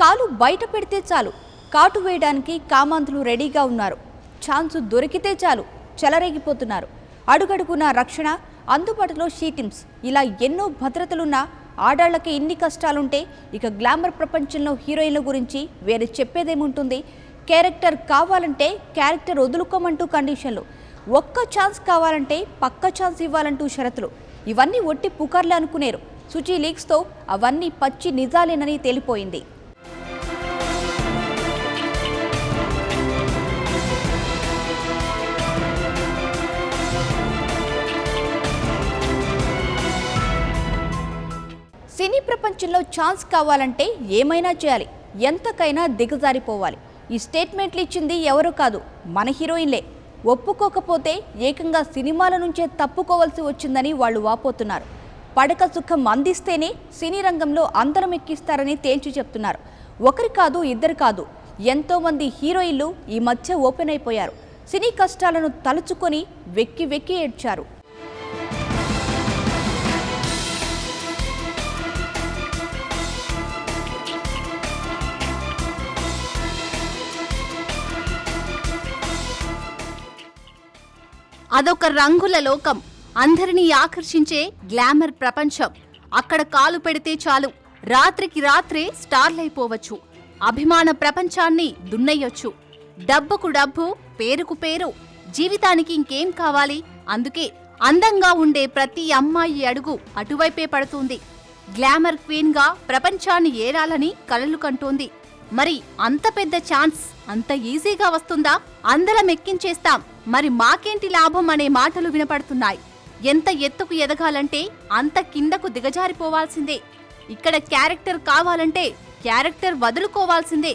కాలు బయట పెడితే చాలు కాటు వేయడానికి కామాంధులు రెడీగా ఉన్నారు. ఛాన్సు దొరికితే చాలు చెలరేగిపోతున్నారు. అడుగడుగున రక్షణ, అందుబాటులో షీటిమ్స్, ఇలా ఎన్నో భద్రతలున్న ఆడాళ్లకి ఇన్ని కష్టాలుంటే ఇక గ్లామర్ ప్రపంచంలో హీరోయిన్ల గురించి వేరే చెప్పేదేముంటుంది? క్యారెక్టర్ కావాలంటే క్యారెక్టర్ వదులుకోమంటూ కండిషన్లు, ఒక్క ఛాన్స్ కావాలంటే పక్క ఛాన్స్ ఇవ్వాలంటూ షరతులు. ఇవన్నీ ఒట్టి పుకార్లే అనుకునేరు. సుచి లీక్స్తో అవన్నీ పచ్చి నిజాలేనని తేలిపోయింది. సినీ ప్రపంచంలో ఛాన్స్ కావాలంటే ఏమైనా చేయాలి, ఎంతకైనా దిగజారిపోవాలి. ఈ స్టేట్మెంట్లు ఇచ్చింది ఎవరు కాదు, మన హీరోయిన్లే. ఒప్పుకోకపోతే ఏకంగా సినిమాల నుంచే తప్పుకోవాల్సి వచ్చిందని వాళ్ళు వాపోతున్నారు. పడక సుఖం అందిస్తేనే సినీ రంగంలో అందరం ఎక్కిస్తారని తేల్చి చెప్తున్నారు. ఒకరి కాదు, ఇద్దరు కాదు, ఎంతోమంది హీరోయిన్లు ఈ మధ్య ఓపెన్ అయిపోయారు. సినీ కష్టాలను తలుచుకొని వెక్కి వెక్కి ఏడ్చారు. అదొక రంగుల లోకం, అందరినీ ఆకర్షించే గ్లామర్ ప్రపంచం. అక్కడ కాలు పెడితే చాలు రాత్రికి రాత్రే స్టార్లైపోవచ్చు. అభిమాన ప్రపంచాన్ని దున్నయ్యొచ్చు. డబ్బుకు డబ్బు, పేరుకు పేరు, జీవితానికి ఇంకేం కావాలి? అందుకే అందంగా ఉండే ప్రతి అమ్మాయి అడుగు అటువైపే పడుతుంది. గ్లామర్ క్వీన్గా ప్రపంచాన్ని ఏరాలని కలలు కంటోంది. మరి అంత పెద్ద ఛాన్స్ అంత ఈజీగా వస్తుందా? అందరం ఎక్కించేస్తాం, మరి మాకేంటి లాభం అనే మాటలు వినపడుతున్నాయి. ఎంత ఎత్తుకు ఎదగాలంటే అంత కిందకు దిగజారిపోవాల్సిందే. ఇక్కడ క్యారెక్టర్ కావాలంటే క్యారెక్టర్ వదులుకోవాల్సిందే.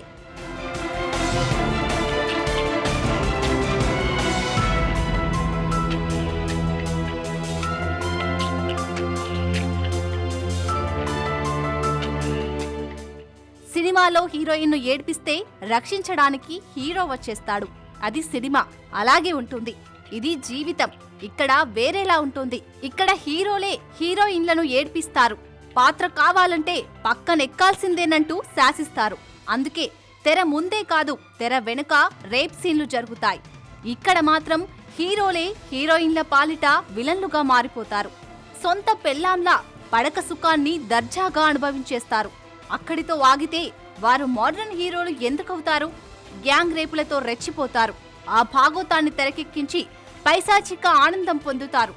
సినిమాలో హీరోయిన్ను ఏడ్పిస్తే రక్షించడానికి హీరో వచ్చేస్తాడు. అది సినిమా, అలాగే ఉంటుంది. ఇది జీవితం, ఇక్కడ వేరేలా ఉంటుంది. ఇక్కడ హీరోలే హీరోయిన్లను ఏడ్పిస్తారు. పాత్ర కావాలంటే పక్కనెక్కాల్సిందేనంటూ శాసిస్తారు. అందుకే తెర ముందే కాదు, తెర వెనుక రేప్ సీన్లు జరుగుతాయి. ఇక్కడ మాత్రం హీరోలే హీరోయిన్ల పాలిట విలన్లుగా మారిపోతారు. సొంత పెళ్లాంలా పడక సుఖాన్ని దర్జాగా అనుభవించేస్తారు. అక్కడితో ఆగితే వారు మోడర్న్ హీరోలు ఎందుకవుతారు? గ్యాంగ్ రేపులతో రెచ్చిపోతారు. ఆ భాగోతాన్ని తెరకెక్కించి పైశాచిక ఆనందం పొందుతారు.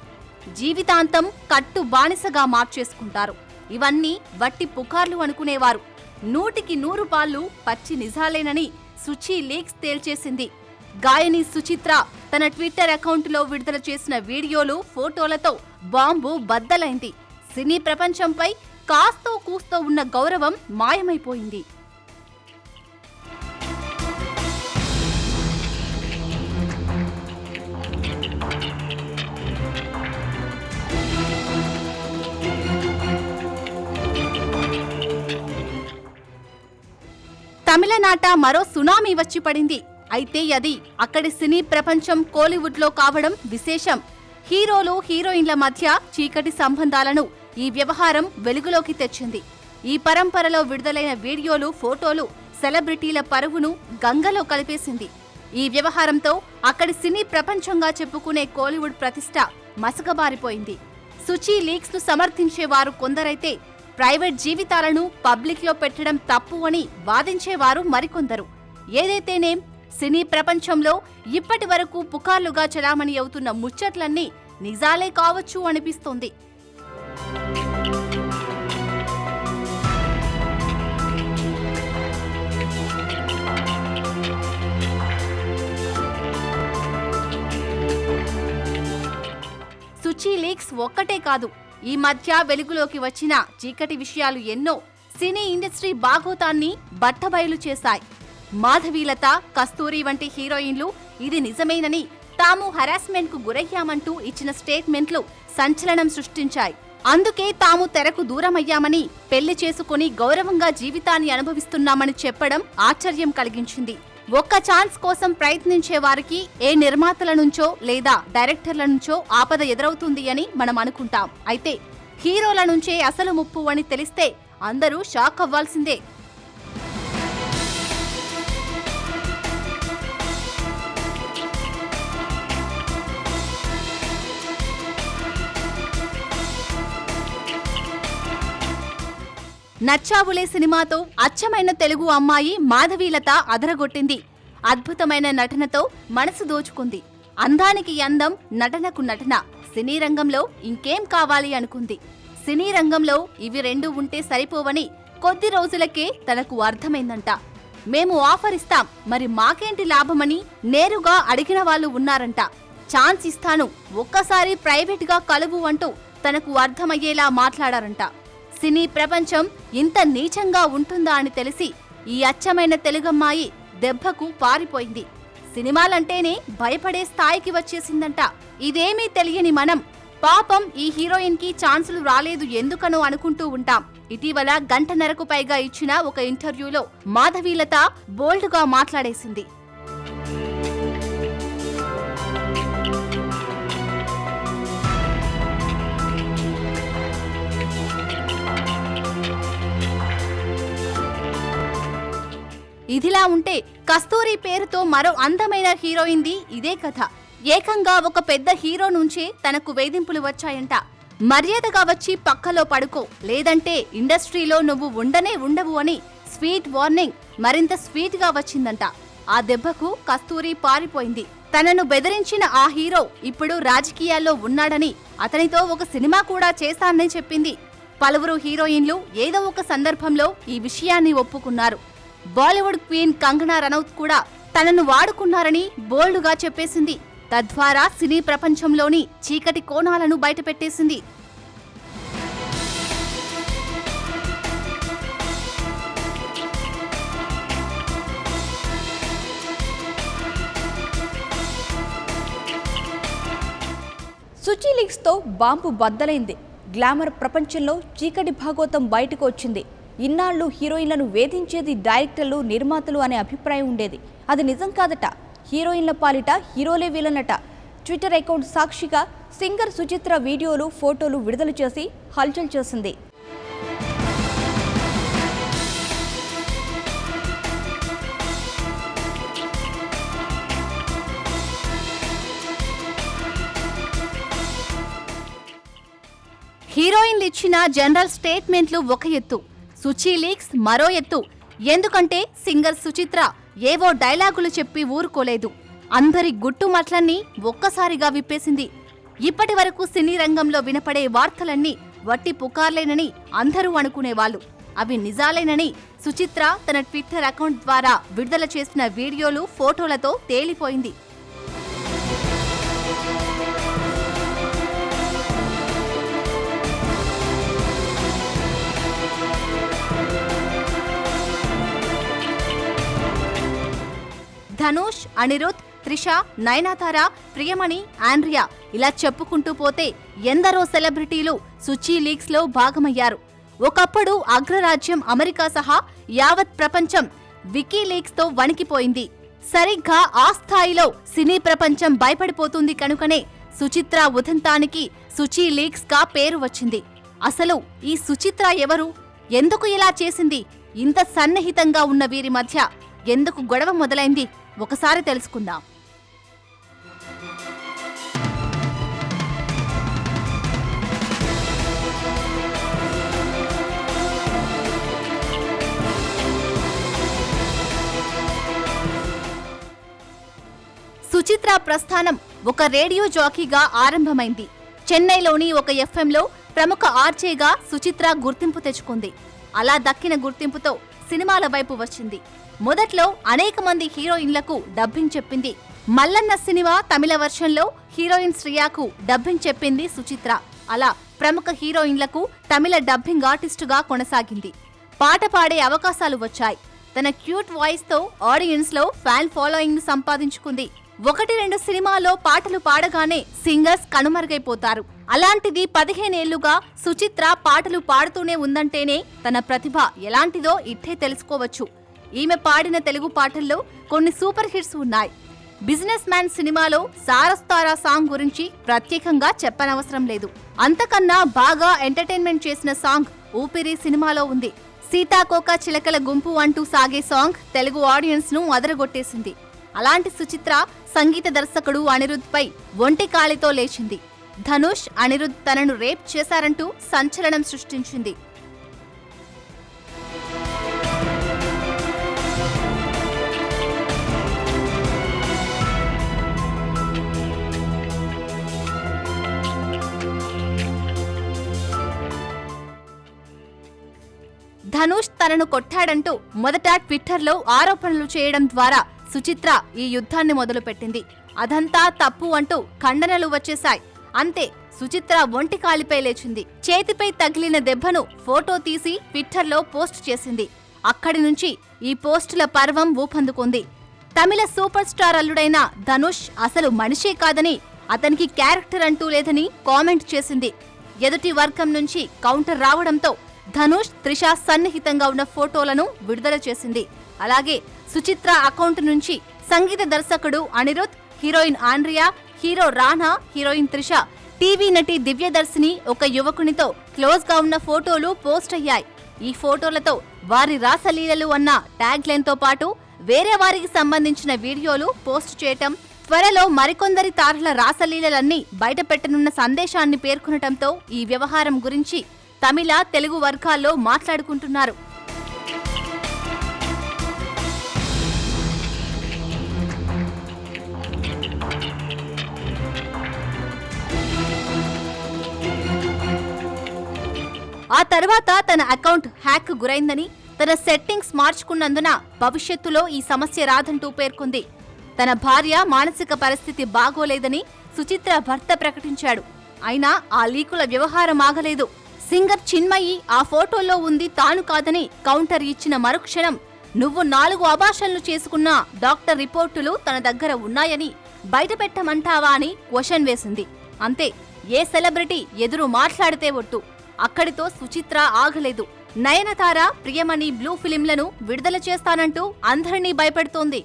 జీవితాంతం కట్టు బానిసగా మార్చేసుకుంటారు. ఇవన్నీ వట్టి పుకార్లు అనుకునేవారు 100కి 100 పాళ్ళు పచ్చి నిజాలేనని సుచి లీక్స్ తేల్చేసింది. గాయని సుచిత్ర తన ట్విట్టర్ అకౌంట్లో విడుదల చేసిన వీడియోలు, ఫోటోలతో బాంబు బద్దలైంది. సినీ ప్రపంచంపై కాస్తో కూస్తో ఉన్న గౌరవం మాయమైపోయింది. తమిళనాట మరో సునామీ వచ్చి పడింది. అయితే అది అక్కడి సినీ ప్రపంచం కోలీవుడ్లో కావడం విశేషం. హీరోలు, హీరోయిన్ల మధ్య చీకటి సంబంధాలను ఈ వ్యవహారం వెలుగులోకి తెచ్చింది. ఈ పరంపరలో విడుదలైన వీడియోలు, ఫోటోలు సెలబ్రిటీల పరువును గంగలో కలిపేసింది. ఈ వ్యవహారంతో అక్కడి సినీ ప్రపంచంగా చెప్పుకునే కోలీవుడ్ ప్రతిష్ట మసకబారిపోయింది. సుచి లీక్స్ ను సమర్థించేవారు కొందరైతే ప్రైవేట్ జీవితాలను పబ్లిక్ లో పెట్టడం తప్పు అని వాదించేవారు మరికొందరు. ఏదైతేనేం సినీ ప్రపంచంలో ఇప్పటి వరకు పుకార్లుగా చలామణి అవుతున్న ముచ్చట్లన్నీ నిజాలే కావచ్చు అనిపిస్తోంది. సుచి లీక్స్ ఒక్కటే కాదు, ఈ మధ్య వెలుగులోకి వచ్చిన చీకటి విషయాలు ఎన్నో సినీ ఇండస్ట్రీ బాగోతాన్ని బట్టబయలు చేశాయి. మాధవీలత, కస్తూరి వంటి హీరోయిన్లు ఇది నిజమేనని, తాము హరాస్మెంట్ కు గురయ్యామంటూ ఇచ్చిన స్టేట్మెంట్లు సంచలనం సృష్టించాయి. అందుకే తాము తెరకు దూరమయ్యామని, పెళ్లి చేసుకుని గౌరవంగా జీవితాన్ని అనుభవిస్తున్నామని చెప్పడం ఆశ్చర్యం కలిగించింది. ఒక్క ఛాన్స్ కోసం ప్రయత్నించే వారికి ఏ నిర్మాతల నుంచో లేదా డైరెక్టర్ల నుంచో ఆపద ఎదురవుతుంది అని మనం అనుకుంటాం. అయితే హీరోల నుంచే అసలు ముప్పు అని తెలిస్తే అందరూ షాక్ అవ్వాల్సిందే. నచ్చావులే సినిమాతో అచ్చమైన తెలుగు అమ్మాయి మాధవీలత అదరగొట్టింది. అద్భుతమైన నటనతో మనసు దోచుకుంది. అందానికి అందం, నటనకు నటన. సినీ రంగంలో ఇంకేం కావాలి అనుకుంది. సినీ రంగంలో ఇవి రెండు ఉంటే సరిపోవని కొద్ది రోజులకే తనకు అర్థమైందంట. మేము ఆఫర్ ఇస్తాం, మరి మాకేంటి లాభమని నేరుగా అడిగిన వాళ్ళు ఉన్నారంట. ఛాన్స్ ఇస్తాను, ఒక్కసారి ప్రైవేట్గా కలువు అంటూ తనకు అర్థమయ్యేలా మాట్లాడారంట. సినీ ప్రపంచం ఇంత నీచంగా ఉంటుందా అని తెలిసి ఈ అచ్చమైన తెలుగమ్మాయి దెబ్బకు పారిపోయింది. సినిమాలంటేనే భయపడే స్థాయికి వచ్చేసిందంట. ఇదేమీ తెలియని మనం పాపం ఈ హీరోయిన్ కి ఛాన్సులు రాలేదు ఎందుకనో అనుకుంటూ ఉంటాం. ఇటీవల గంటన్నరకు పైగా ఇచ్చిన ఒక ఇంటర్వ్యూలో మాధవీలత బోల్డ్ గా మాట్లాడేసింది. ఇదిలా ఉంటే కస్తూరి పేరుతో మరో అందమైన హీరోయిన్ది ఇదే కథ. ఏకంగా ఒక పెద్ద హీరో నుంచే తనకు వేధింపులు వచ్చాయంట. మర్యాదగా వచ్చి పక్కలో పడుకో, లేదంటే ఇండస్ట్రీలో నువ్వు ఉండవు అని స్వీట్ వార్నింగ్ మరింత స్వీట్ గా వచ్చిందంట. ఆ దెబ్బకు కస్తూరి పారిపోయింది. తనను బెదిరించిన ఆ హీరో ఇప్పుడు రాజకీయాల్లో ఉన్నాడని, అతనితో ఒక సినిమా కూడా చేస్తానని చెప్పింది. పలువురు హీరోయిన్లు ఏదో ఒక సందర్భంలో ఈ విషయాన్ని ఒప్పుకున్నారు. బాలీవుడ్ క్వీన్ కంగనా రనౌత్ కూడా తనను వాడుకున్నారని బోల్డుగా చెప్పేసింది. తద్వారా సినీ ప్రపంచంలోని చీకటి కోణాలను బయటపెట్టేసింది. సుచి లీక్స్తో బాంబు బద్దలైంది. గ్లామర్ ప్రపంచంలో చీకటి భాగోతం బయటకు వచ్చింది. ఇన్నాళ్లు హీరోయిన్లను వేధించేది డైరెక్టర్లు, నిర్మాతలు అనే అభిప్రాయం ఉండేది. అది నిజం కాదట. హీరోయిన్ల పాలిట హీరోలే వీలనట. ట్విట్టర్ అకౌంట్ సాక్షిగా సింగర్ సుచిత్ర వీడియోలు, ఫోటోలు విడుదల చేసి హల్చల్ చేసింది. హీరోయిన్లు ఇచ్చిన జనరల్ స్టేట్మెంట్లు ఒక ఎత్తు, సుచి లీక్స్ మరో ఎత్తు. ఎందుకంటే సింగర్ సుచిత్ర ఏవో డైలాగులు చెప్పి ఊరుకోలేదు. అందరి గుట్టుమట్లన్నీ ఒక్కసారిగా విప్పేసింది. ఇప్పటి వరకు సినీ రంగంలో వినపడే వార్తలన్నీ వట్టి పుకార్లేనని అందరూ అనుకునేవాళ్లు. అవి నిజాలేనని సుచిత్ర తన ట్విట్టర్ అకౌంట్ ద్వారా విడుదల చేసిన వీడియోలు, ఫోటోలతో తేలిపోయింది. ధనుష్, అనిరుద్, త్రిష, నయనతార, ప్రియమణి, ఆండ్రియా ఇలా చెప్పుకుంటూ పోతే ఎందరో సెలబ్రిటీలు సుచి లీక్స్ లో భాగమయ్యారు. ఒకప్పుడు అగ్రరాజ్యం అమెరికా సహా యావత్ ప్రపంచం వికీలీక్స్ తో వణికిపోయింది. సరిగ్గా ఆ స్థాయిలో సినీ ప్రపంచం భయపడిపోతుంది కనుకనే సుచిత్ర ఉదంతానికి సుచి లీక్స్ గా పేరు వచ్చింది. అసలు ఈ సుచిత్ర ఎవరు? ఎందుకు ఇలా చేసింది? ఇంత సన్నిహితంగా ఉన్న వీరి మధ్య ఎందుకు గొడవ మొదలైంది? ఒకసారి తెలుసుకుందాం. సుచిత్ర ప్రస్థానం ఒక రేడియో జాకీగా ఆరంభమైంది. చెన్నైలోని ఒక ఎఫ్ఎంలో ప్రముఖ ఆర్జేగా సుచిత్ర గుర్తింపు తెచ్చుకుంది. అలా దక్కిన గుర్తింపుతో సినిమాల వైపు వచ్చింది. మొదట్లో అనేక మంది హీరోయిన్లకు డబ్బింగ్ చెప్పింది. మల్లన్న సినిమా తమిళ వర్షన్లో హీరోయిన్ శ్రియాకు డబ్బింగ్ చెప్పింది సుచిత్ర. అలా ప్రముఖ హీరోయిన్లకు తమిళ డబ్బింగ్ ఆర్టిస్టుగా కొనసాగింది. పాట పాడే అవకాశాలు వచ్చాయి. తన క్యూట్ వాయిస్ తో ఆడియన్స్ లో ఫ్యాన్ ఫాలోయింగ్ ను సంపాదించుకుంది. 1-2 సినిమాల్లో పాటలు పాడగానే సింగర్స్ కనుమరుగైపోతారు. అలాంటిది 15 ఏళ్లుగా సుచిత్ర పాటలు పాడుతూనే ఉందంటేనే తన ప్రతిభ ఎలాంటిదో ఇట్టే తెలుసుకోవచ్చు. ఈమె పాడిన తెలుగు పాటల్లో కొన్ని సూపర్ హిట్స్ ఉన్నాయి. బిజినెస్ మ్యాన్ సినిమాలో సారస్తారా సాంగ్ గురించి ప్రత్యేకంగా చెప్పనవసరం లేదు. అంతకన్నా బాగా ఎంటర్టైన్మెంట్ చేసిన సాంగ్ ఊపిరి సినిమాలో ఉంది. సీతాకోక చిలకల గుంపు అంటూ సాగే సాంగ్ తెలుగు ఆడియన్స్ ను అదరగొట్టేసింది. అలాంటి సుచిత్ర సంగీత దర్శకుడు అనిరుద్ పై ఒంటి కాలితో లేచింది. ధనుష్, అనిరుద్ తనను రేప్ చేశారంటూ సంచలనం సృష్టించింది. తనను కొట్టాడంటూ మొదట ట్విట్టర్లో ఆరోపణలు చేయడం ద్వారా సుచిత్ర ఈ యుద్ధాన్ని మొదలుపెట్టింది. అదంతా తప్పు అంటూ ఖండనలు వచ్చేశాయి. అంతే, సుచిత్ర ఒంటి కాలిపై లేచింది. చేతిపై తగిలిన దెబ్బను ఫోటో తీసి ట్విట్టర్లో పోస్ట్ చేసింది. అక్కడి నుంచి ఈ పోస్టుల పర్వం ఊపందుకుంది. తమిళ సూపర్ స్టార్ అల్లుడైన ధనుష్ అసలు మనిషే కాదని, అతనికి క్యారెక్టర్ అంటూ లేదని కామెంట్ చేసింది. ఎదుటి వర్గం నుంచి కౌంటర్ రావడంతో ధనుష్, త్రిష సన్నిహితంగా ఉన్న ఫోటోలను విడుదల చేసింది. అలాగే సుచిత్ర అకౌంట్ నుంచి సంగీత దర్శకుడు అనిరుద్, హీరోయిన్ ఆండ్రియా, హీరో రానా, హీరోయిన్ త్రిష, టీవీ నటి దివ్యదర్శిని ఒక యువకునితో క్లోజ్ గా ఉన్న ఫోటోలు పోస్ట్ అయ్యాయి. ఈ ఫోటోలతో వారి రాసలీలలు అన్న ట్యాగ్ లైన్ తో పాటు వేరే వారికి సంబంధించిన వీడియోలు పోస్ట్ చేయటం, త్వరలో మరికొందరి తారల రాసలీలలన్నీ బయటపెట్టనున్న సందేశాన్ని పేర్కొనటంతో ఈ వ్యవహారం గురించి తమిళ, తెలుగు వర్గాల్లో మాట్లాడుకుంటున్నారు. ఆ తర్వాత తన అకౌంట్ హ్యాక్ గురైందని, తన సెట్టింగ్స్ మార్చుకున్నందున భవిష్యత్తులో ఈ సమస్య రాదంటూ పేర్కొంది. తన భార్య మానసిక పరిస్థితి బాగోలేదని సుచిత్ర భర్త ప్రకటించాడు. అయినా ఆ లీకుల వ్యవహారం ఆగలేదు. సింగర్ చిన్మయి ఆ ఫోటోలో ఉంది తాను కాదని కౌంటర్ ఇచ్చిన మరుక్షణం, నువ్వు 4 అబార్షన్లు చేసుకున్న డాక్టర్ రిపోర్టులు తన దగ్గర ఉన్నాయని బయటపెట్టమంటావా అని క్వశ్చన్ వేసింది. అంతే, ఏ సెలబ్రిటీ ఎదురు మాట్లాడితే ఒట్టు. అక్కడితో సుచిత్ర ఆగలేదు. నయనతార, ప్రియమణి బ్లూ ఫిలింలను విడుదల చేస్తానంటూ అందరినీ భయపెడుతోంది.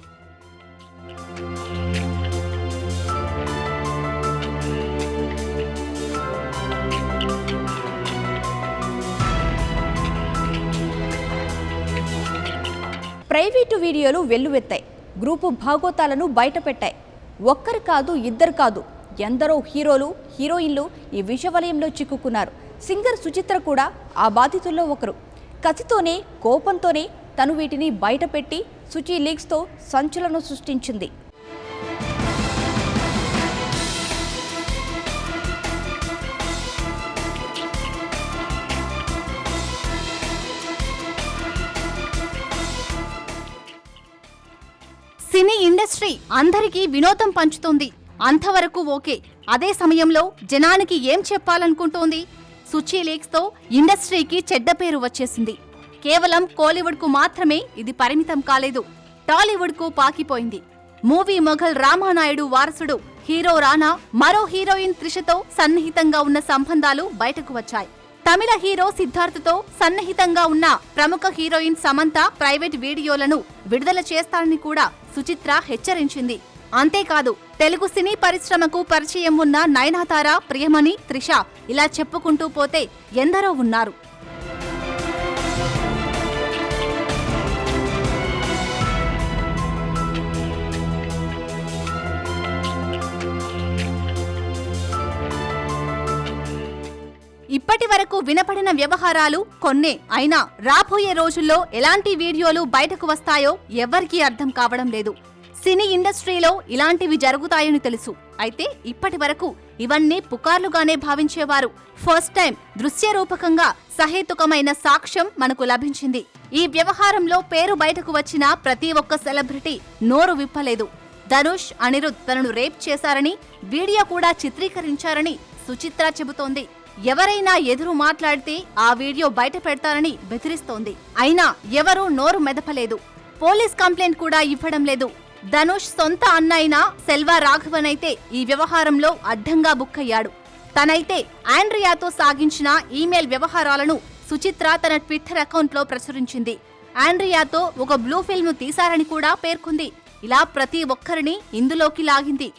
ప్రైవేటు వీడియోలు వెల్లువెత్తాయి. గ్రూపు భాగోతాలను బయటపెట్టాయి. ఒక్కరు కాదు, ఇద్దరు కాదు, ఎందరో హీరోలు, హీరోయిన్లు ఈ విషవలయంలో చిక్కుకున్నారు. సింగర్ సుచిత్ర కూడా ఆ బాధితుల్లో ఒకరు. కసితోనే, కోపంతోనే తను వీటిని బయటపెట్టి సుచి లీక్స్తో సంచలనం సృష్టించింది. సినీ ఇండస్ట్రీ అందరికీ వినోదం పంచుతోంది. అంతవరకు ఓకే. అదే సమయంలో జనానికి ఏం చెప్పాలనుకుంటోంది? సుచి లీక్స్తో ఇండస్ట్రీకి చెడ్డ పేరు వచ్చేసింది. కేవలం కోలీవుడ్కు మాత్రమే ఇది పరిమితం కాలేదు, టాలీవుడ్కు పాకిపోయింది. మూవీ మొఘల్ రామానాయుడు వారసుడు హీరో రానా మరో హీరోయిన్ త్రిషతో సన్నిహితంగా ఉన్న సంబంధాలు బయటకు వచ్చాయి. తమిళ హీరో సిద్ధార్థతో సన్నిహితంగా ఉన్న ప్రముఖ హీరోయిన్ సమంత ప్రైవేట్ వీడియోలను విడుదల చేస్తానని కూడా సుచిత్ర హెచ్చరించింది. అంతేకాదు, తెలుగు సినీ పరిశ్రమకు పరిచయం ఉన్న నయనతార, ప్రియమణి, త్రిష ఇలా చెప్పుకుంటూ పోతే ఎందరో ఉన్నారు. ఇప్పటి వరకు వినపడిన వ్యవహారాలు కొన్నే. అయినా రాబోయే రోజుల్లో ఎలాంటి వీడియోలు బయటకు వస్తాయో ఎవ్వరికీ అర్థం కావడం లేదు. సినీ ఇండస్ట్రీలో ఇలాంటివి జరుగుతాయని తెలుసు. అయితే ఇప్పటి వరకు ఇవన్నీ పుకార్లుగానే భావించేవారు. ఫస్ట్ టైం దృశ్యరూపకంగా సహేతుకమైన సాక్ష్యం మనకు లభించింది. ఈ వ్యవహారంలో పేరు బయటకు వచ్చిన ప్రతి ఒక్క సెలబ్రిటీ నోరు విప్పలేదు. ధనుష్, అనిరుద్ తనను రేప్ చేశారని, వీడియో కూడా చిత్రీకరించారని సుచిత్ర చెబుతోంది. ఎవరైనా ఎదురు మాట్లాడితే ఆ వీడియో బయట పెడతారని బెదిరిస్తోంది. అయినా ఎవరూ నోరు మెదపలేదు. పోలీస్ కంప్లైంట్ కూడా ఇవ్వడం లేదు. ధనుష్ సొంత అన్న అయిన సెల్వా రాఘవన్ అయితే ఈ వ్యవహారంలో అడ్డంగా బుక్కయ్యాడు. తనైతే ఆండ్రియాతో సాగించిన ఈమెయిల్ వ్యవహారాలను సుచిత్ర తన ట్విట్టర్ అకౌంట్లో ప్రచురించింది. ఆండ్రియాతో ఒక బ్లూ ఫిల్మ్ను తీశారని కూడా పేర్కొంది. ఇలా ప్రతి ఒక్కరిని ఇందులోకి లాగింది.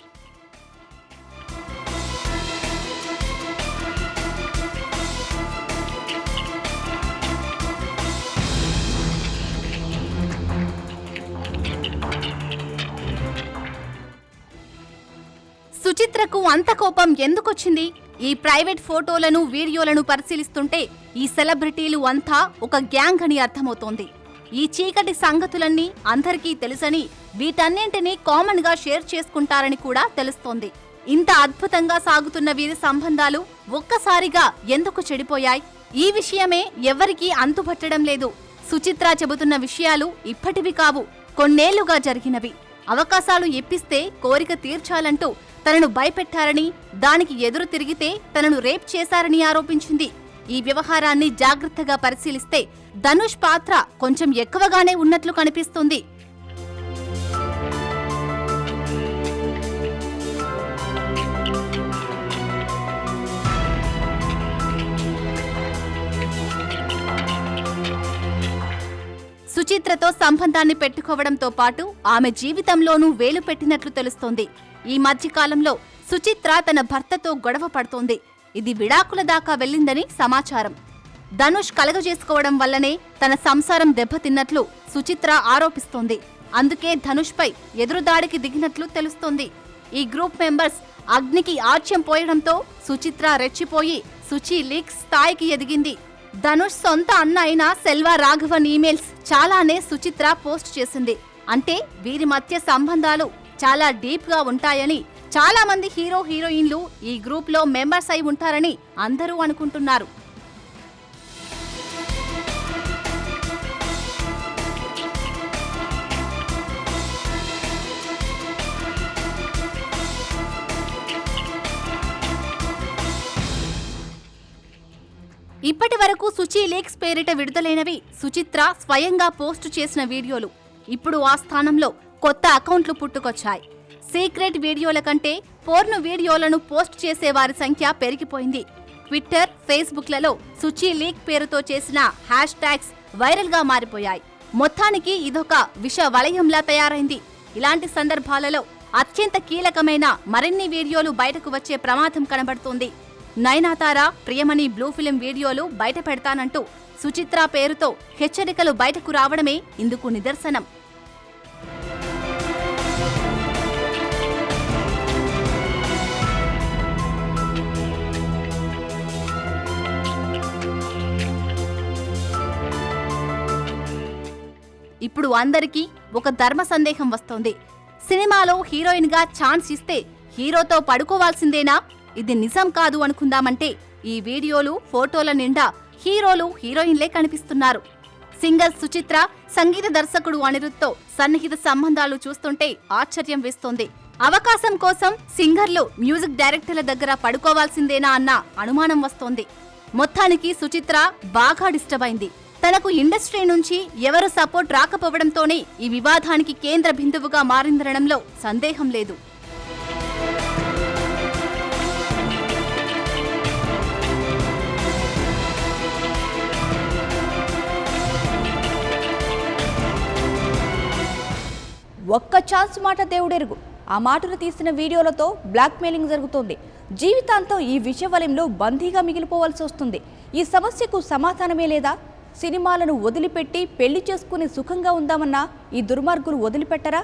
సుచిత్రకు అంత కోపం ఎందుకొచ్చింది? ఈ ప్రైవేట్ ఫోటోలను, వీడియోలను పరిశీలిస్తుంటే ఈ సెలబ్రిటీలు అంతా ఒక గ్యాంగ్ అని అర్థమవుతోంది. ఈ చీకటి సంగతులన్నీ అందరికీ తెలుసని, వీటన్నింటినీ కామన్ గా షేర్ చేసుకుంటారని కూడా తెలుస్తోంది. ఇంత అద్భుతంగా సాగుతున్న వీరి సంబంధాలు ఒక్కసారిగా ఎందుకు చెడిపోయాయి? ఈ విషయమే ఎవ్వరికీ అంతుపట్టడం లేదు. సుచిత్ర చెబుతున్న విషయాలు ఇప్పటివి కావు, కొన్నేళ్లుగా జరిగినవి. అవకాశాలు ఇప్పిస్తే కోరిక తీర్చాలంటూ తనను భయపెట్టారని, దానికి ఎదురు తిరిగితే తనను రేప్ చేశారని ఆరోపించింది. ఈ వ్యవహారాన్ని జాగ్రత్తగా పరిశీలిస్తే ధనుష్ పాత్ర కొంచెం ఎక్కువగానే ఉన్నట్లు కనిపిస్తుంది. సుచిత్రతో సంబంధాన్ని పెట్టుకోవడంతో పాటు ఆమె జీవితంలోనూ వేలు పెట్టినట్లు తెలుస్తోంది. ఈ మధ్యకాలంలో సుచిత్ర తన భర్తతో గొడవ పడుతోంది. ఇది విడాకుల దాకా వెళ్లిందని సమాచారం. ధనుష్ కలగజేసుకోవడం వల్లనే తన సంసారం దెబ్బతిన్నట్లు సుచిత్ర ఆరోపిస్తోంది. అందుకే ధనుష్పై ఎదురుదాడికి దిగినట్లు తెలుస్తోంది. ఈ గ్రూప్ మెంబర్స్ అగ్నికి ఆజ్యం పోయడంతో సుచిత్ర రెచ్చిపోయి సుచి లీక్స్ స్థాయికి ఎదిగింది. ధనుష్ సొంత అన్న అయిన సెల్వా రాఘవన్ ఈమెయిల్స్ చాలానే సుచిత్ర పోస్ట్ చేసింది. అంటే వీరి మధ్య సంబంధాలు చాలా డీప్ గా ఉంటాయని, చాలా మంది హీరో హీరోయిన్లు ఈ గ్రూప్ లో మెంబర్స్ అయి ఉంటారని అందరూ అనుకుంటున్నారు. ఇప్పటి వరకు సుచి లీక్స్ పేరిట విడుదలైనవి సుచిత్ర స్వయంగా పోస్టు చేసిన వీడియోలు. ఇప్పుడు ఆ స్థానంలో కొత్త అకౌంట్లు పుట్టుకొచ్చాయి. సీక్రెట్ వీడియోల కంటే పోర్ను వీడియోలను పోస్ట్ చేసే వారి సంఖ్య పెరిగిపోయింది. ట్విట్టర్, ఫేస్బుక్లలో సుచి లీక్ పేరుతో చేసిన హ్యాష్ ట్యాగ్స్ వైరల్ గా మారిపోయాయి. మొత్తానికి ఇదొక విష వలయంలా తయారైంది. ఇలాంటి సందర్భాలలో అత్యంత కీలకమైన మరిన్ని వీడియోలు బయటకు వచ్చే ప్రమాదం కనబడుతోంది. నయనతార, ప్రియమణి బ్లూ ఫిలిం వీడియోలు బయట పెడతానంటూ సుచిత్ర పేరుతో హెచ్చరికలు బయటకు రావడమే ఇందుకు నిదర్శనం. ఇప్పుడు అందరికీ ఒక ధర్మ సందేహం వస్తోంది. సినిమాలో హీరోయిన్ గా ఛాన్స్ ఇస్తే హీరోతో పడుకోవాల్సిందేనా? ఇది నిజం కాదు అనుకుందామంటే ఈ వీడియోలు, ఫోటోల నిండా హీరోలు, హీరోయిన్లే కనిపిస్తున్నారు. సింగర్ సుచిత్ర, సంగీత దర్శకుడు అనిరుద్ధ్తో సన్నిహిత సంబంధాలు చూస్తుంటే ఆశ్చర్యం వేస్తోంది. అవకాశం కోసం సింగర్లు, మ్యూజిక్ డైరెక్టర్ల దగ్గర పడుకోవాల్సిందేనా అన్న అనుమానం వస్తోంది. మొత్తానికి సుచిత్ర బాగా డిస్టర్బ్ అయింది. తనకు ఇండస్ట్రీ నుంచి ఎవరు సపోర్ట్ రాకపోవడంతోనే ఈ వివాదానికి కేంద్ర బిందువుగా మారిందనడంలో సందేహం లేదు. ఒక్క ఛాన్స్ మాట దేవుడెరుగు. ఆ మాటలు తీసిన వీడియోలతో బ్లాక్మెయిలింగ్ జరుగుతోంది. జీవితాంతం ఈ విషవలయంలో బందీగా మిగిలిపోవాల్సి వస్తుంది. ఈ సమస్యకు సమాధానమే లేదా? సినిమాలను వదిలిపెట్టి పెళ్లి చేసుకుని సుఖంగా ఉందామన్నా ఈ దుర్మార్గులు వదిలిపెట్టరా?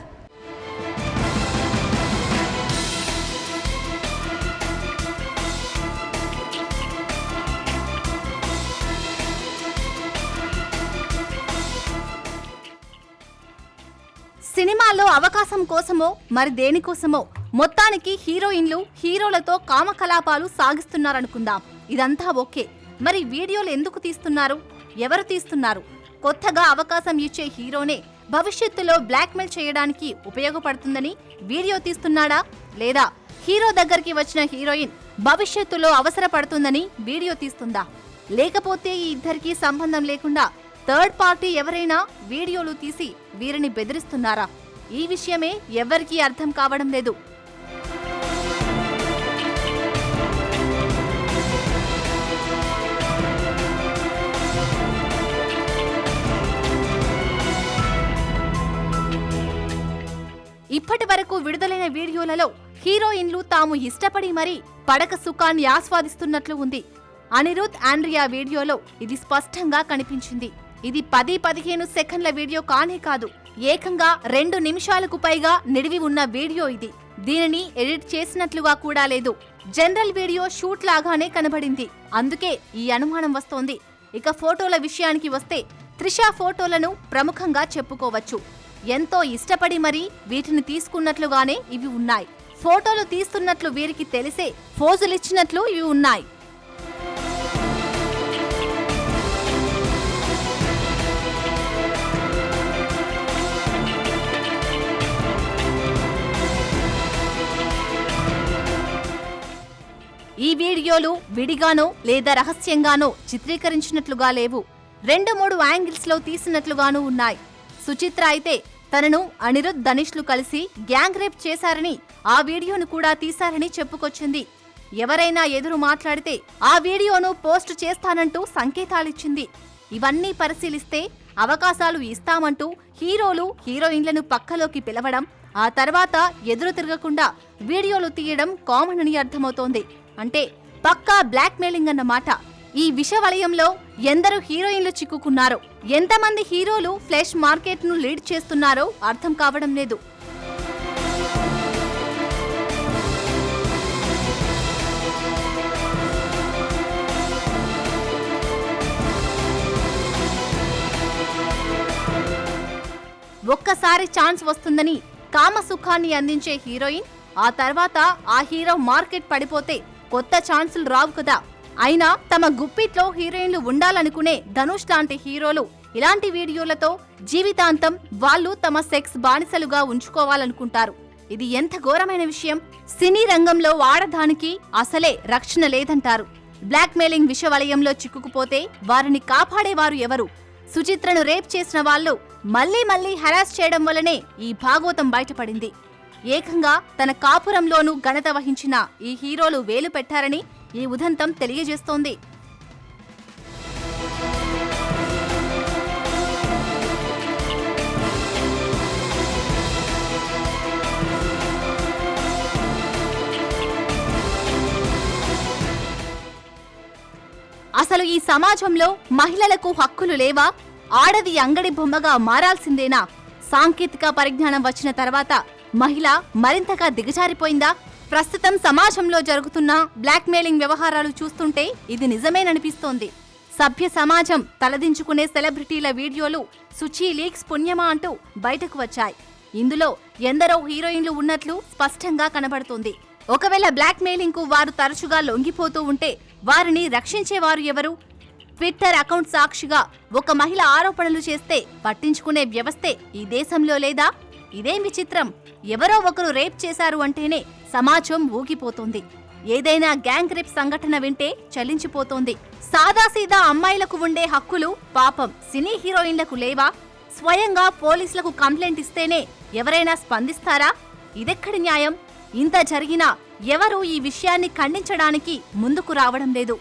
సినిమాల్లో అవకాశం కోసమో మరి దేనికోసమో మొత్తానికి హీరోయిన్లు, హీరోలతో కామకలాపాలు సాగిస్తున్నారనుకుందాం. ఇదంతా ఓకే. మరి వీడియోలు ఎందుకు తీస్తున్నారు? ఎవరు తీస్తున్నారు? కొత్తగా అవకాశం ఇచ్చే హీరోనే భవిష్యత్తులో బ్లాక్మెయిల్ చేయడానికి ఉపయోగపడుతుందని వీడియో తీస్తున్నాడా? లేదా హీరో దగ్గరికి వచ్చిన హీరోయిన్ భవిష్యత్తులో అవసరపడుతుందని వీడియో తీస్తుందా? లేకపోతే ఈ ఇద్దరికీ సంబంధం లేకుండా థర్డ్ పార్టీ ఎవరైనా వీడియోలు తీసి వీరిని బెదిరిస్తున్నారా? ఈ విషయమే ఎవ్వరికీ అర్థం కావడం లేదు. ఇప్పటి వరకు విడుదలైన వీడియోలలో హీరోయిన్లు తాము ఇష్టపడి మరీ పడక సుఖాన్ని ఆస్వాదిస్తున్నట్లు ఉంది. అనిరుద్, ఆండ్రియా వీడియోలో ఇది స్పష్టంగా కనిపించింది. ఇది 10-15 సెకండ్ల వీడియో కానే కాదు, ఏకంగా 2 నిమిషాలకు పైగా నిడివి ఉన్న వీడియో ఇది. దీనిని ఎడిట్ చేసినట్లుగా కూడా లేదు. జనరల్ వీడియో షూట్ లాగానే కనబడింది. అందుకే ఈ అనుమానం వస్తోంది. ఇక ఫోటోల విషయానికి వస్తే త్రిష ఫోటోలను ప్రముఖంగా చెప్పుకోవచ్చు. ఎంతో ఇష్టపడి మరీ వీటిని తీసుకున్నట్లుగానే ఇవి ఉన్నాయి. ఫోటోలు తీస్తున్నట్లు వీరికి తెలిసే ఫోజులిచ్చినట్లు ఇవి ఉన్నాయి. ఈ వీడియోలు విడిగానో లేదా రహస్యంగానో చిత్రీకరించినట్లుగా లేవు. 2-3 యాంగిల్స్ లో తీసినట్లుగానూ ఉన్నాయి. సుచిత్ర అయితే తనను అనిరుద్, ధనుష్లు కలిసి గ్యాంగ్ రేప్ చేశారని, ఆ వీడియోను కూడా తీశారని చెప్పుకొచ్చింది. ఎవరైనా ఎదురు మాట్లాడితే ఆ వీడియోను పోస్ట్ చేస్తానంటూ సంకేతాలిచ్చింది. ఇవన్నీ పరిశీలిస్తే అవకాశాలు ఇస్తామంటూ హీరోలు, హీరోయిన్లను పక్కలోకి పిలవడం, ఆ తర్వాత ఎదురు తిరగకుండా వీడియోలు తీయడం కామన్ అని అర్థమవుతోంది. అంటే పక్కా బ్లాక్మెయిలింగ్ అన్నమాట. ఈ విష వలయంలో ఎందరు హీరోయిన్లు చిక్కుకున్నారో, ఎంతమంది హీరోలు ఫ్లెష్ మార్కెట్ను లీడ్ చేస్తున్నారో అర్థం కావడం లేదు. ఒక్కసారి ఛాన్స్ వస్తుందని కామసుఖాన్ని అందించే హీరోయిన్, ఆ తర్వాత ఆ హీరో మార్కెట్ పడిపోతే కొత్త ఛాన్సులు రావు కదా. అయినా తమ గుప్పిట్లో హీరోయిన్లు ఉండాలనుకునే ధనుష్ లాంటి హీరోలు ఇలాంటి వీడియోలతో జీవితాంతం వాళ్ళు తమ సెక్స్ బానిసలుగా ఉంచుకోవాలనుకుంటారు. ఇది ఎంత ఘోరమైన విషయం. సినీ రంగంలో ఆడదానికి అసలే రక్షణ లేదంటారు. బ్లాక్మెయిలింగ్ విష వలయంలో చిక్కుకుపోతే వారిని కాపాడేవారు ఎవరు? సుచిత్రను రేప్ చేసిన వాళ్ళు మళ్లీ మళ్లీ హెరాస్ చేయడం వల్లనే ఈ భాగోతం బయటపడింది. ఏకంగా తన కాపురంలోనూ ఘనత వహించిన ఈ హీరోలు వేలు పెట్టారని ఈ ఉదంతం తెలియజేస్తోంది. అసలు ఈ సమాజంలో మహిళలకు హక్కులు లేవా? ఆడది అంగడి బొమ్మగా మారాల్సిందేనా? సాంకేతిక పరిజ్ఞానం వచ్చిన తర్వాత మహిళ మరింతగా దిగజారిపోయిందా? ప్రస్తుతం సమాజంలో జరుగుతున్న బ్లాక్మెయిలింగ్ వ్యవహారాలు చూస్తుంటే ఇది నిజమేననిపిస్తోంది. సభ్య సమాజం తలదించుకునే సెలబ్రిటీల వీడియోలు సుచి లీక్స్ పుణ్యమా అంటూ బయటకు వచ్చాయి. ఇందులో ఎందరో హీరోయిన్లు ఉన్నట్లు స్పష్టంగా కనబడుతోంది. ఒకవేళ బ్లాక్మెయిలింగ్ కు వారు తరచుగా లొంగిపోతూ ఉంటే వారిని రక్షించేవారు ఎవరు? ట్విట్టర్ అకౌంట్ సాక్షిగా ఒక మహిళ ఆరోపణలు చేస్తే పట్టించుకునే వ్యవస్థే ఈ దేశంలో లేదా? ఇదేం విచిత్రం. ఎవరో ఒకరు రేప్ చేశారు అంటేనే సమాజం ఊగిపోతోంది. ఏదైనా గ్యాంగ్ రేప్ సంఘటన వింటే చలించిపోతోంది. సాదాసీదా అమ్మాయిలకు ఉండే హక్కులు పాపం సినీ హీరోయిన్లకు లేవా? స్వయంగా పోలీసులకు కంప్లైంట్ ఇస్తేనే ఎవరైనా స్పందిస్తారా? ఇదెక్కడి న్యాయం? ఇంత జరిగినా ఎవరూ ఈ విషయాన్ని ఖండించడానికి ముందుకు రావడం లేదు.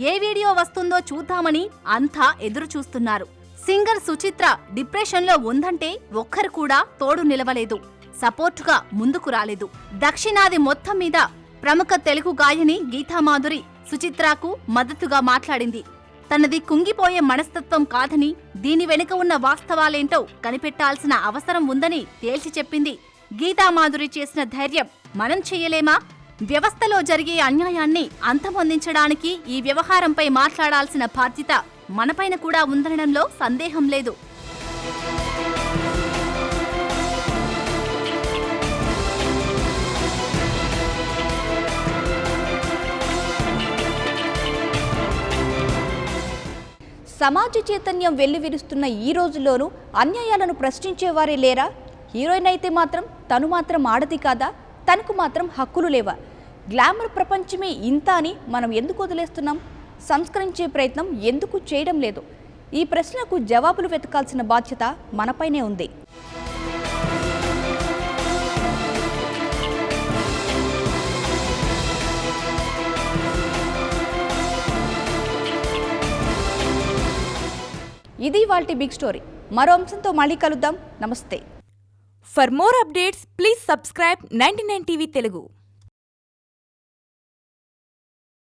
ఏ వీడియో వస్తుందో చూద్దామని అంతా ఎదురు చూస్తున్నారు. సింగర్ సుచిత్ర డిప్రెషన్లో ఉందంటే ఒక్కరు కూడా తోడు నిలవలేదు, సపోర్టుగా ముందుకు రాలేదు. దక్షిణాది మొత్తం మీద ప్రముఖ తెలుగు గాయని గీతామాధురి సుచిత్రకు మద్దతుగా మాట్లాడింది. తనది కుంగిపోయే మనస్తత్వం కాదని, దీని వెనుక ఉన్న వాస్తవాలేంటో కనిపెట్టాల్సిన అవసరం ఉందని తేల్చి చెప్పింది. గీతామాధురి చేసిన ధైర్యం మనం చెయ్యలేమా? వ్యవస్థలో జరిగే అన్యాయాన్ని అంతమొందించడానికి ఈ వ్యవహారంపై మాట్లాడాల్సిన బాధ్యత మనపైన కూడా ఉందనడంలో సందేహం లేదు. సమాజ చైతన్యం వెల్లివిరుస్తున్న ఈ రోజుల్లోనూ అన్యాయాలను ప్రశ్నించేవారే లేరా? హీరోయిన్ అయితే మాత్రం తను మాత్రం ఆడది కాదా? తనకు మాత్రం హక్కులు లేవా? గ్లామర్ ప్రపంచమే ఇంత అని మనం ఎందుకు వదిలేస్తున్నాం? సంస్కరించే ప్రయత్నం ఎందుకు చేయడం లేదు? ఈ ప్రశ్నకు జవాబులు వెతకాల్సిన బాధ్యత మనపైనే ఉంది. ఇది వాల్టి బిగ్ స్టోరీ. మరో అంశంతో మళ్ళీ కలుద్దాం. నమస్తే. For more updates, please subscribe 99 TV Telugu.